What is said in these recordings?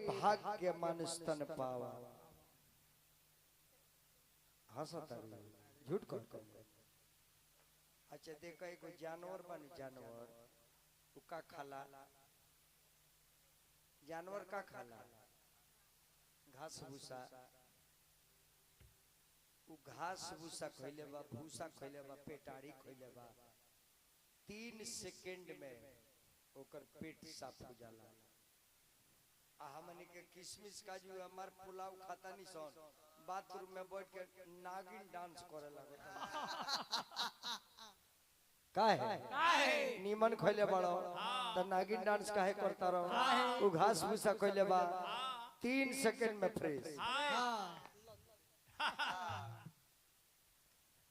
भाग्य मन स्तन पावा। हंसता झूठ कौन कर। अच्छा देखो एगो जानवर बनी जानवर का खाला जानवर का खाला घास भूसा घास भूसा खैले बा भूसा खैले बा पेटाड़ी खैले बा 3 सेकंड में ओकर पेट साफ हो जाला। हमनी के किशमिश काजू हमार पुलाव खाता नहीं सन बाथरूम में बैठ के नागिन डांस करे लगता काहे नीमन खैले बड़ो त नागिन डांस काहे करता रहो। उ घास भूसा खैले बा 3 सेकंड में फ्रेश।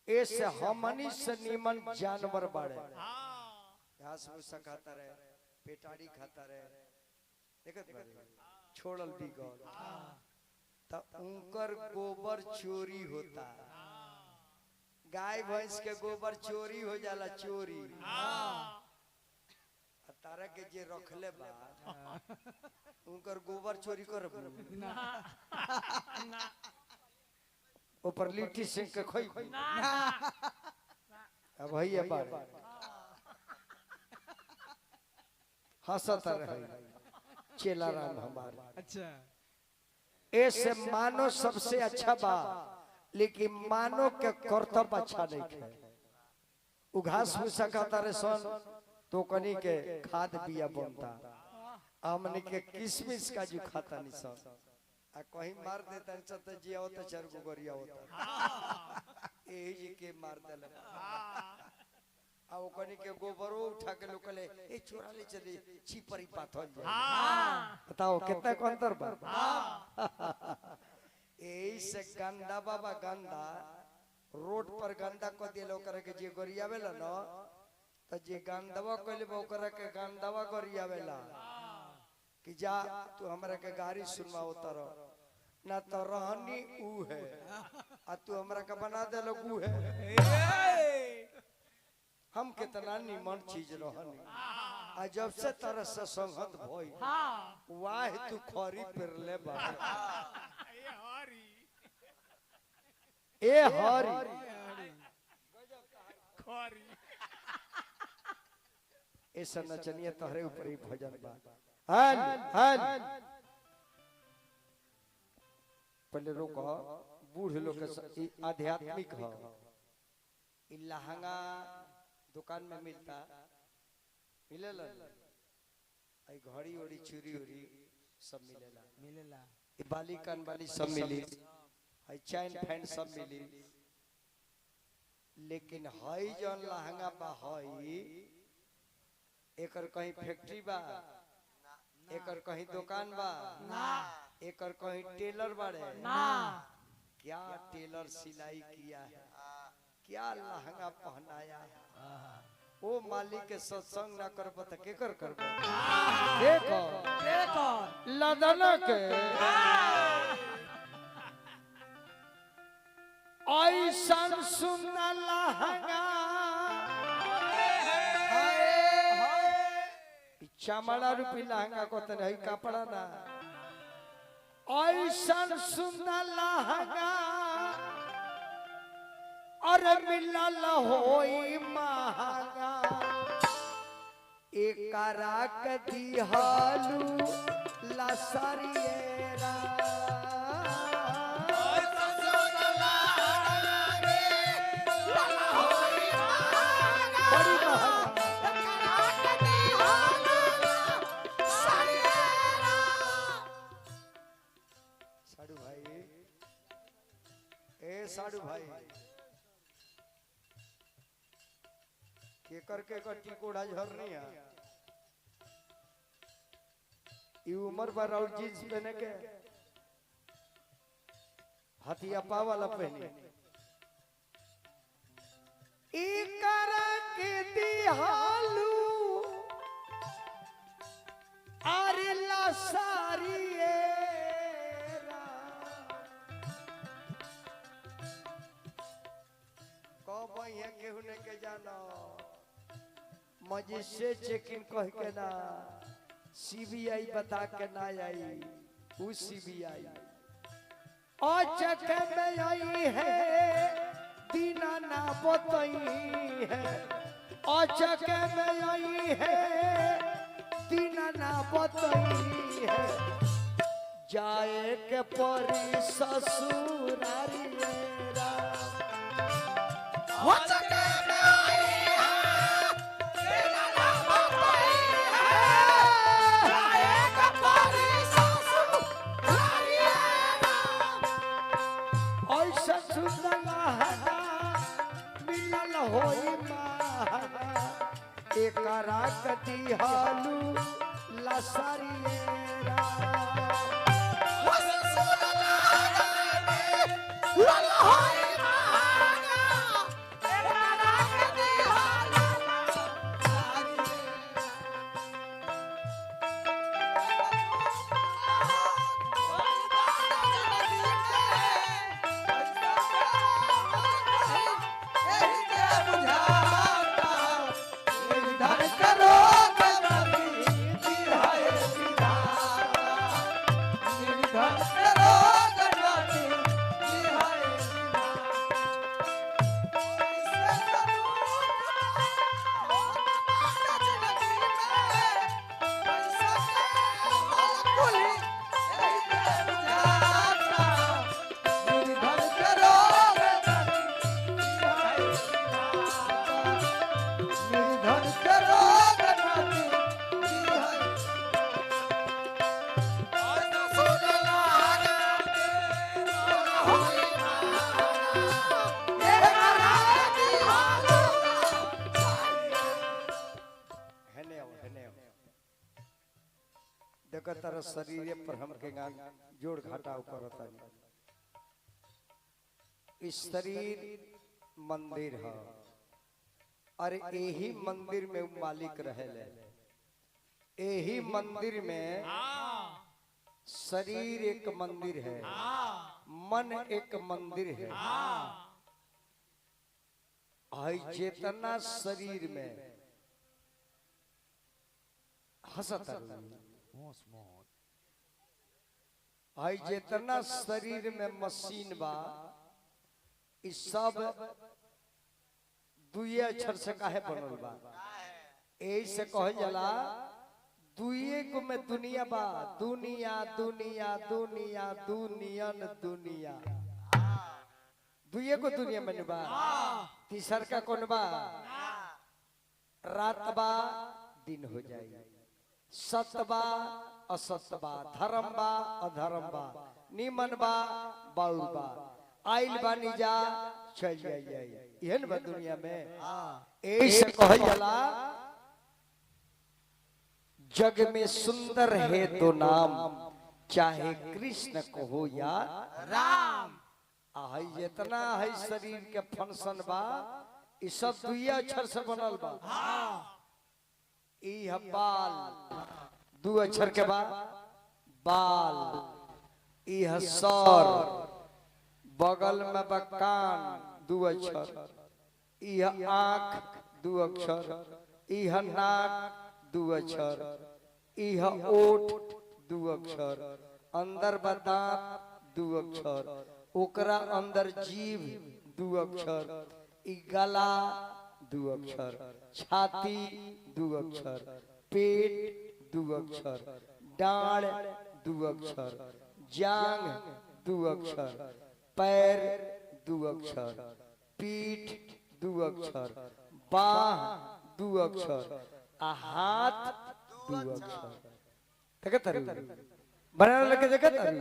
ऐसे हमनी से नीमन जानवर बाड़े घास भूसा खाता रहे पेटाड़ी खाता रहे देखत बारे छोड़ल बिगड़ त उनकर गोबर चोरी होता। गाय भैंस के गोबर चोरी हो जाला चोरी तारा के जे रखले बा उनकर गोबर चोरी करब ऊपर लिट्टी से के खोई अब भैया बार हंसता रहे चेला राम हमारा। अच्छा ऐसे मानो सबसे अच्छा बा लेकिन मानो के कर्तव्य अच्छा नहीं है। उ घास भूसा खाता रे सन तो कनी के खाद बिया बनता हमने के किशमिश का जो खाता नहीं सन आ कहीं मार देता त जिया होता चार गो गरिया होता एही जी के मार देले आ ओकनी के गोबरो उठा के लोकले ए छोरा ले चली छिपरी पाथल जाए। बताओ कितना को अंतर बा। एही से गंदा बाबा गंदा रोड पर गंदा को दिलो करे के जे गरियावेला न त जे गंदवा कइले बा ओकरा के गंदवा गरियावेला कि जा तू हमरा के गाड़ी सुनवाओ तर ना तो रहनी ऊ है आ तू हमरा के बना दे लोग ऊ है। हम कितना निमन चीज रहनी आ जब से तरह से संगत भई वाह तू खरी पेरले बा ए हरी खरी ऐसा नचनिया तोहरे ऊपर ही भजन बा। हल हल पहले रोको बूढ़ लोग के आध्यात्मिक हो इ लहंगा दुकान में मिलता मिलेला आई घड़ी ओड़ी चूड़ी ओड़ी सब मिलेला ये बाली कान वाली सब मिली आई चैन फैन सब मिली लेकिन हई जन लहंगा बा हई एकर कहीं फैक्ट्री बा एकर कहीं दुकान बा एकर कहीं टेलर बाड़े क्या टेलर सिलाई किया है क्या लहंगा पहनाया है। ओ मालिक के सत्संग ना करब त केकर करब देखो लदन के ऐसन सुंदर लहंगा चमड़ा रूपी लहंगा को तो नहीं कपड़ा ना ऐसन सुंदर लहंगा और मिलल होई महंगा एकरा के दिहलू लसरिएरा साडू भाई ए साडू भाई केकर केकर टिकोड़ा झरनी है ई उम्र पर और जींस पहने के हथिया पावाला पहने ई करा के दिहालू अरे लसारिए कब है केहू ने के जानो मजिस्ट्रेट चेकिंग कह के ना सीबीआई बता के ना आई उसी भी आई औचक में आई है दीना ना बतई है औचक में आई है दीना ना बतई है जाए के परी ससुरारी एकरा कटी हालू लसरिएरा तारा शरीर पर हम के गान जोड़ घटाव करता इस शरीर मंदिर है और यही मंदिर में मालिक रहेले यही मंदिर में शरीर एक मंदिर है मन एक मंदिर है आई चेतना शरीर में हंसता आई जितना शरीर में मशीन बा इस सब दुए अक्षर से काहे बनल बा यही से कहल जाला दुए को में दुनिया बा दुनिया दुनिया दुनिया दुनियन दुनिया दुए को दुनिया में बा तीसर का कौन बा रात बा दिन हो जाए सतबा असतबा धर्म बा अधर्म बा निमन बा बाउल बा आइल बा निजा चल जाए यहन बा दुनिया में ऐसे कहल जाला जग में सुंदर है तो नाम चाहे कृष्ण को हो या राम आई जितना है शरीर के फंक्शन बा ये सब दुई अक्षर से बनल बा ई बाल दो अक्षर के बाद बाल यह सर बगल में बकान दो अक्षर यह आँख दो अक्षर यह नाक दो अक्षर यह ओठ दो अक्षर अंदर दांत दो अक्षर ओकरा अंदर जीभ दो अक्षर ई गला दो अक्षर छाती दो अक्षर पेट दो अक्षर डांड दो अक्षर जांग दो अक्षर पैर दो अक्षर पीठ दो अक्षर बाह दो अक्षर हाथ दो अक्षर देखत हरी बना लगे देखत हरी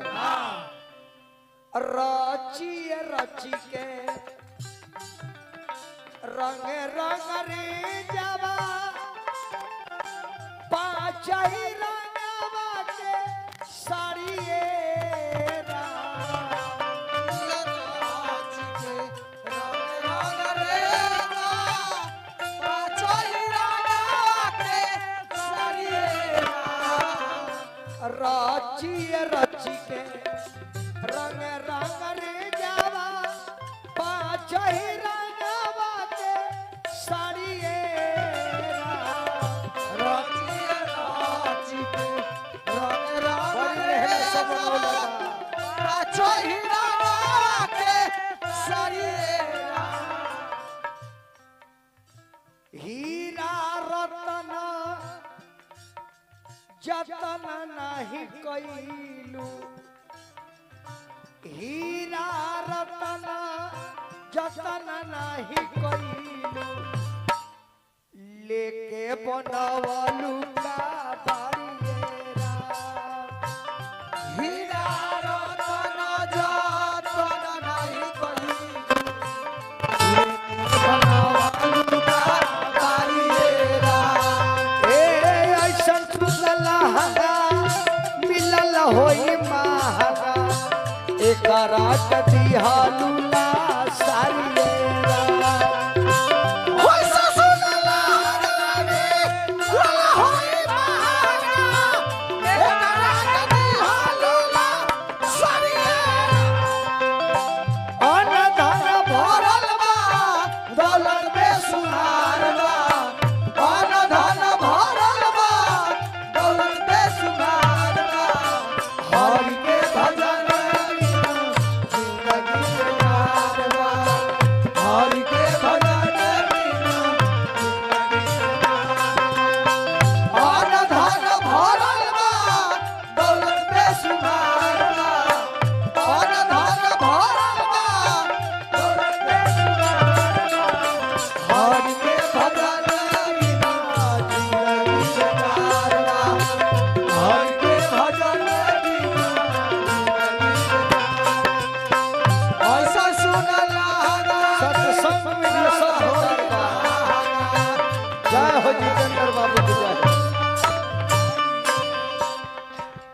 राची राची के रंग रंग रे जावा पाचाई रंगवा के साड़िए राची राची के रंग रंग रे जावा पाचाई रंगवा के साड़िए राची राची के रंग रंग रे सब साचो हीरा के सरिया हीरा रतन जतन नहीं कइलू हीरा रतन जतन नहीं कइलू लेके बनवलू का बाड़िएरा हीरा रतन जतन नहीं कइलू बनवलू का बाड़िएरा ए ऐसन सुसलहगा मिलल होई महगा एकरा कदी हालूला सारिएरा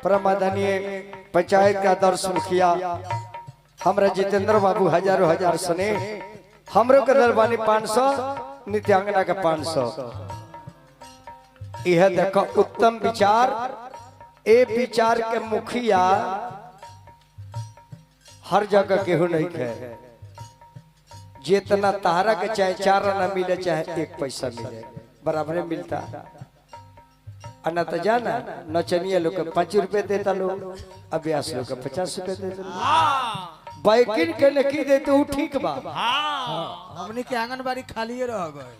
प्रमादनीय पंचायत का आदर्श मुखिया हमरा जितेंद्र बाबू हजारों हजार सने हमरो के दरबानी 500 नित्यांगना के 500 यह देखो उत्तम विचार ए विचार के मुखिया हर जगह केहू नहीं है जितना तारा के चाहे 4 आना मिले चाहे 1 पैसा मिले बराबर मिलता अन्ना तो जाना नचनिया लोग 5 रुपए देता लोग अभ्यास लोग 50 रुपए देता बाइकिन के नकी देते वो ठीक बा हमने के आंगनबाड़ी खाली रह गए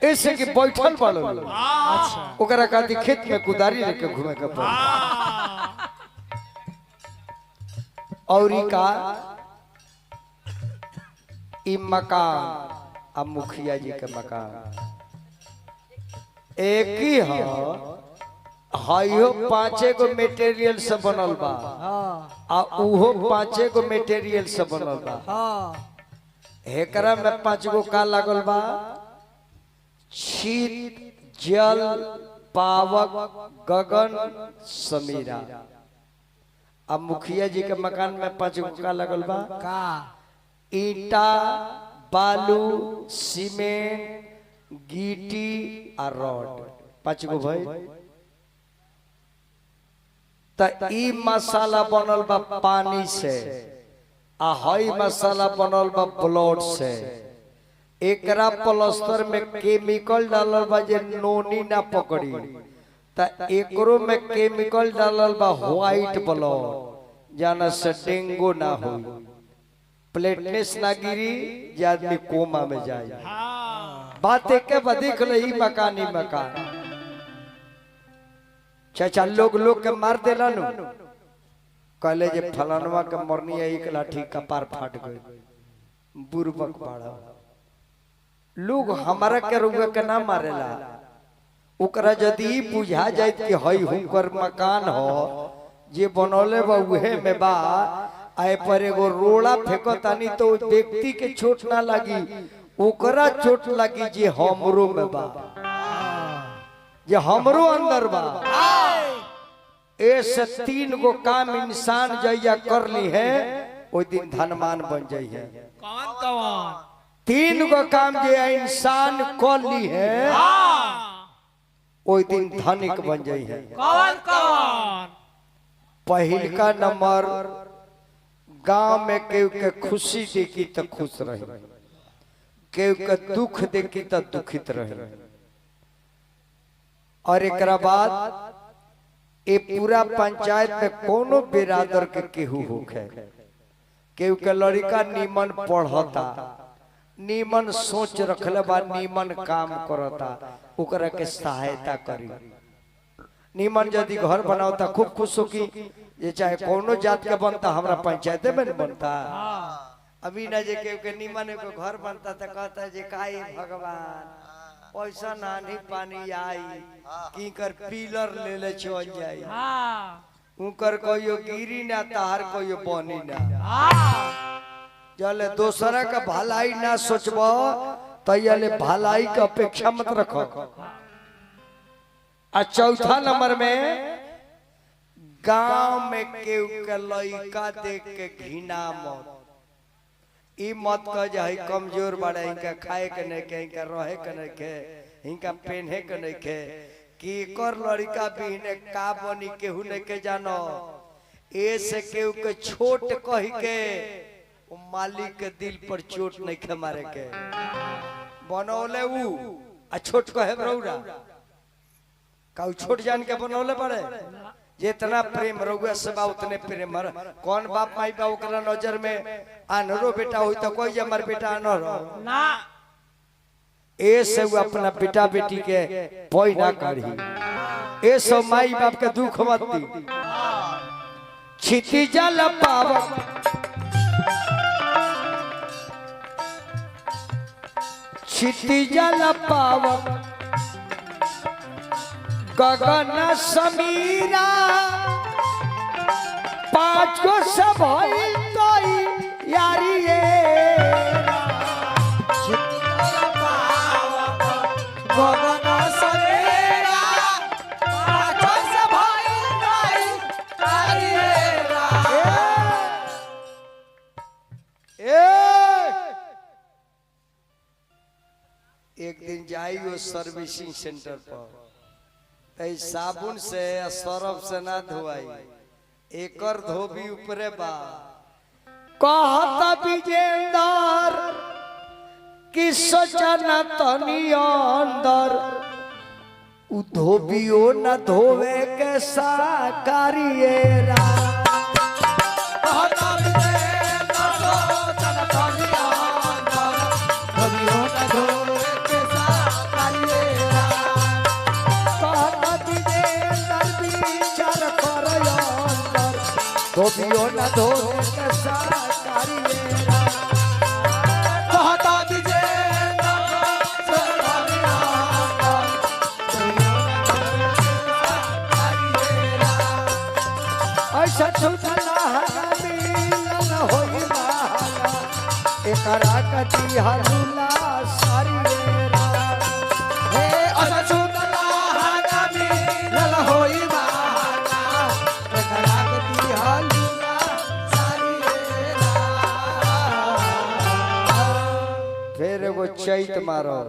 ऐसे कि बैठल वालों अच्छा ओकरा काती खेत में कुदारी लेके घूमे के पड़ और का ई मकान अब मुखिया जी के मकान एक ही हाइयो 5 गो मटेरियल से बनल बा आ उहो 5 गो मटेरियल से बनल बा एकरा में 5 गो का लागल बा शीत जल पावक गगन समीरा अब मुखिया जी के मकान में 5 गो का लागल बा का ईटा बालू सीमेंट गिट्टी और रॉड 5 गो भाई त ई मसाला बनल बा पानी से आ हई मसाला बनल बा ब्लड से एकरा प्लास्टर में केमिकल डालल बा जे नोनी ना पकड़ी त एकरो में केमिकल डालल बा व्हाइट ब्लड जाना से डेंगू ना हो प्लेटलेस ना गिरी जे आदमी कोमा में जाए बात एक के बदिख लई मकानी मकान चाचा लोग के मार देला नु कहले जे फलानवा के मरनी है एक लाठी कपार फाट गई बुरबक बाड़ा लोग हमारा के रुआ के ना मारेला ओकरा यदि बुझा जाए कि हई हुकर मकान हो जे बनौले बा उहे में बा आए पर एगो रोड़ा फेंकतानी तो व्यक्ति के चोट ना लगी ओकरा चोट लगी जे हमरो में बा जे हमरो अंदर बा ऐसे 3 गो काम इंसान जइया कर ली है ओ दिन धनवान बन जाई है कौन कौन 3 गो काम जे इंसान कर ली है ओ दिन धनिक बन जाई है कौन कौन पहिल का नंबर गांव में केहू के खुशी देखी तो खुश रहे केहू के दुख देखी तो दुखित रहे और एक बाद ये पूरा पंचायत में कोनो बिरादर के केहू होखे, केहू के लड़का नीमन पढ़ता, नीमन सोच रखले बा, नीमन काम करता, ओकरा के सहायता करी। नीमन यदि घर बनावता खूब खुश हो कि ये चाहे कोनो जात के बनता, हमरा पंचायत में नहीं बनता। अभी ना जे के नीमन को घर बनता तो कहता जे काई भगवान पैसा नानी पानी आई की कर पिलर ले ले चल जाई, उनकर कोई गिरी ना तार कोई बनी ना। जले दूसरा का भलाई ना सोचबो तैयाले भलाई की अपेक्षा मत रखो। और चौथा नंबर में गांव में केहू के लइका देख के घिना मत। ई मत कह जाए कमजोर बड़े, इनका खाए के नहीं के, इनका रहे के नहीं के, इनका पहने के नहीं के, कि कर लड़का बिहने का बनी केहू नहीं के जानो। ऐसे केहू के छोट कह के मालिक के दिल पर चोट नहीं के मारे के बनौले ऊ आ छोट कहे रौरा का छोट जान के बनौले पड़े। जितना प्रेम रउआ से बा उतने प्रेम हर कौन बाप माई बा ओकरा नजर में अनरो बेटा हुई तो कोई हमार बेटा अनर ना। ऐसे वो अपना बेटा बेटी के पोई ना करी, ऐसे माई बाप के दुख मत दी। छिती जल पावक छिती जल पावक गगन समीरा, पांच को सब यारी गगन समीरा, पांच सब एक दिन जाई वो सर्विसिंग सेंटर पर, साबुन से सरफ से ना धोआई, एकर धोबी ऊपरे बा। कहता विजेंदर कि सोचना तनी अंदर, उ धोबियो न धोवे के साकारिएरा। धोबियो न धोवे के साकारिएरा। कहता दीजे ऐसा छुटला मिलन होई महागा, एकरा कटी हरुला सारिएरा। हे ऐसा छुटला मिलन होई महागा, एकरा कटी हरुला सारिएरा। फिर एगो चैत मारो।